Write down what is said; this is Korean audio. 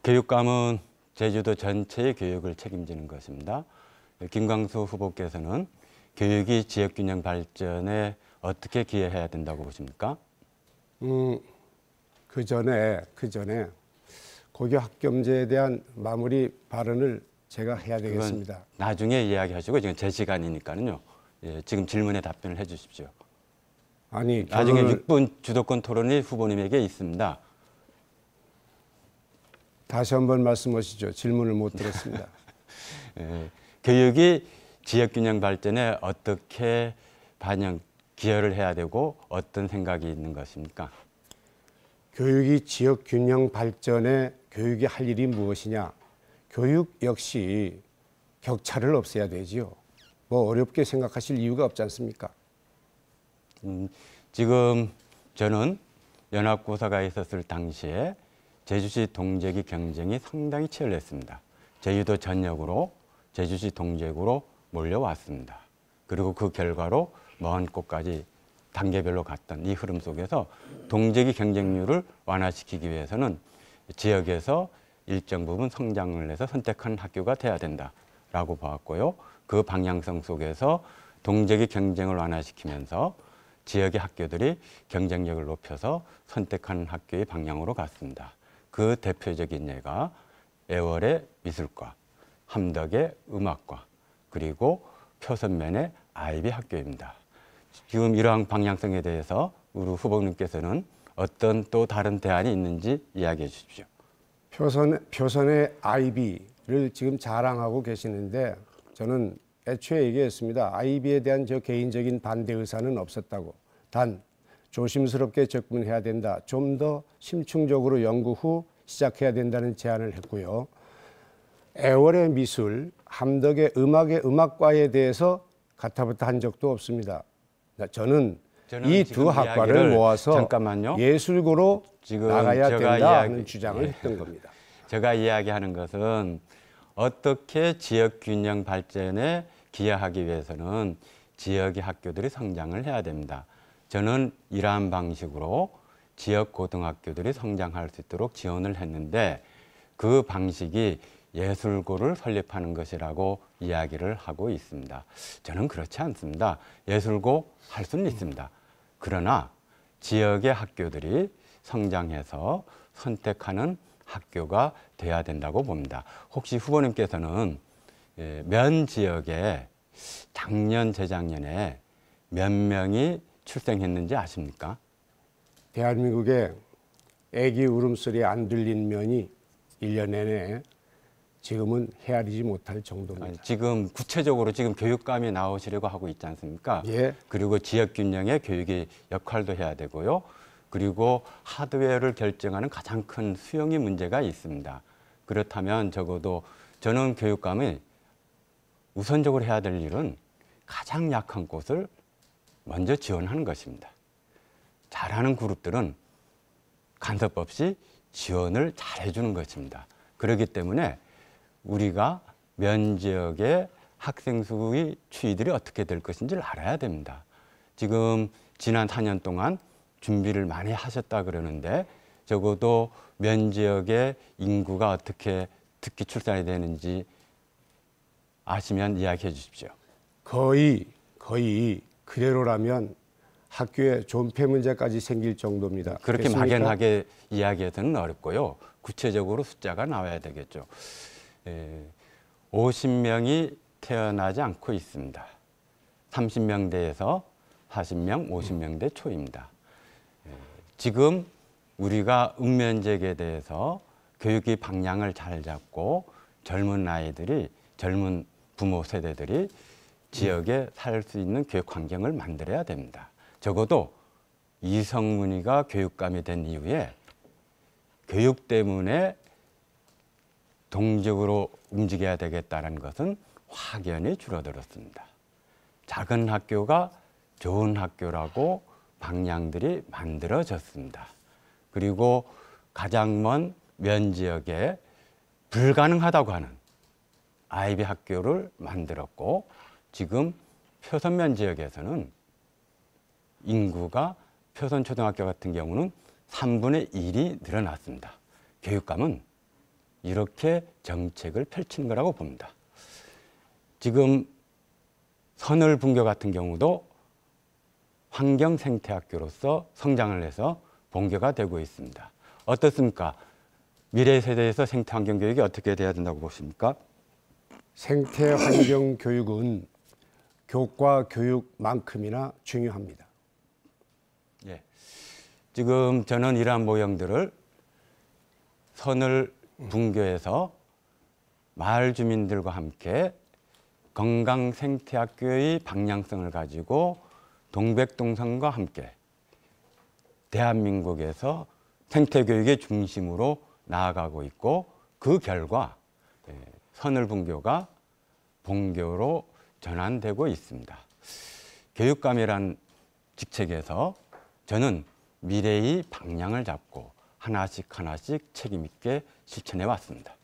교육감은 제주도 전체의 교육을 책임지는 것입니다. 김광수 후보께서는 교육이 지역균형 발전에 어떻게 기여해야 된다고 보십니까? 그 전에 고교 학점제에 대한 마무리 발언을 제가 해야 되겠습니다. 나중에 이야기하시고 지금 제 시간이니까요. 예, 지금 질문에 답변을 해 주십시오. 아니, 나중에 6분 주도권 토론이 후보님에게 있습니다. 다시 한번 말씀하시죠. 질문을 못 들었습니다. 예, 교육이 지역균형 발전에 어떻게 기여를 해야 되고 어떤 생각이 있는 것입니까? 교육이 지역 균형 발전에 교육이 할 일이 무엇이냐? 교육 역시 격차를 없애야 되지요. 뭐 어렵게 생각하실 이유가 없지 않습니까? 지금 저는 연합고사가 있었을 당시에 제주시 동제기 경쟁이 상당히 치열했습니다. 제주도 전역으로 제주시 동제구로 몰려왔습니다. 그리고 그 결과로 먼 곳까지 단계별로 갔던 이 흐름 속에서 동제기 경쟁률을 완화시키기 위해서는 지역에서 일정 부분 성장을 해서 선택한 학교가 돼야 된다라고 보았고요. 그 방향성 속에서 동제기 경쟁을 완화시키면서 지역의 학교들이 경쟁력을 높여서 선택하는 학교의 방향으로 갔습니다. 그 대표적인 예가 애월의 미술과, 함덕의 음악과, 그리고 표선면의 아이비 학교입니다. 지금 이러한 방향성에 대해서 우리 후보님께서는 어떤 또 다른 대안이 있는지 이야기해 주십시오. 표선의 아이비를 지금 자랑하고 계시는데 저는 애초에 얘기했습니다. 아이비에 대한 저 개인적인 반대 의사는 없었다고. 단 조심스럽게 접근해야 된다. 좀 더 심층적으로 연구 후 시작해야 된다는 제안을 했고요. 애월의 미술, 함덕의 음악과에 대해서 가타부타 한 적도 없습니다. 저는 이 두 학과를 모아서 잠깐만요. 예술고로 지금 나가야 된다 하는 주장을 했던 겁니다. 제가 이야기하는 것은 어떻게 지역균형 발전에 기여하기 위해서는 지역의 학교들이 성장을 해야 됩니다. 저는 이러한 방식으로 지역 고등학교들이 성장할 수 있도록 지원을 했는데 그 방식이 예술고를 설립하는 것이라고 이야기를 하고 있습니다. 저는 그렇지 않습니다. 예술고 할 수는 있습니다. 그러나 지역의 학교들이 성장해서 선택하는 학교가 돼야 된다고 봅니다. 혹시 후보님께서는 면 지역에 작년, 재작년에 몇 명이 출생했는지 아십니까? 대한민국에 애기 울음소리 안 들린 면이 1년 내내 지금은 헤아리지 못할 정도입니다. 지금 구체적으로 지금 교육감이 나오시려고 하고 있지 않습니까? 예. 그리고 지역균형의 교육의 역할도 해야 되고요. 그리고 하드웨어를 결정하는 가장 큰 수용이 문제가 있습니다. 그렇다면 적어도 저는 교육감이 우선적으로 해야 될 일은 가장 약한 곳을 먼저 지원하는 것입니다. 잘하는 그룹들은 간섭 없이 지원을 잘 해주는 것입니다. 그렇기 때문에 우리가 면 지역의 학생 수의 추이들이 어떻게 될 것인지를 알아야 됩니다. 지금 지난 4년 동안 준비를 많이 하셨다 그러는데 적어도 면 지역의 인구가 어떻게 특히 출산이 되는지 아시면 이야기해 주십시오. 거의 그대로라면 학교에 존폐 문제까지 생길 정도입니다. 그렇게 됐습니까? 막연하게 이야기해서는 어렵고요. 구체적으로 숫자가 나와야 되겠죠. 50명이 태어나지 않고 있습니다. 30명대에서 40명, 50명대 초입니다. 지금 우리가 읍면지역에 대해서 교육의 방향을 잘 잡고 젊은 아이들이, 젊은 부모 세대들이 지역에 살 수 있는 교육 환경을 만들어야 됩니다. 적어도 이성문이가 교육감이 된 이후에 교육 때문에 동적으로 움직여야 되겠다는 것은 확연히 줄어들었습니다. 작은 학교가 좋은 학교라고 방향들이 만들어졌습니다. 그리고 가장 먼 면 지역에 불가능하다고 하는 아이비 학교를 만들었고 지금 표선면 지역에서는 인구가 표선초등학교 같은 경우는 3분의 1이 늘어났습니다. 교육감은 이렇게 정책을 펼친 거라고 봅니다. 지금 선을분교 같은 경우도 환경생태학교로서 성장을 해서 본교가 되고 있습니다. 어떻습니까? 미래 세대에서 생태환경 교육이 어떻게 돼야 된다고 보십니까? 생태환경 교육은 교과 교육만큼이나 중요합니다. 예. 지금 저는 이러한 모형들을 선을 분교에서 마을 주민들과 함께 건강생태학교의 방향성을 가지고 동백동산과 함께 대한민국에서 생태교육의 중심으로 나아가고 있고 그 결과 선을분교가 본교로 전환되고 있습니다. 교육감이란 직책에서 저는 미래의 방향을 잡고 하나씩 하나씩 책임 있게 실천해 왔습니다.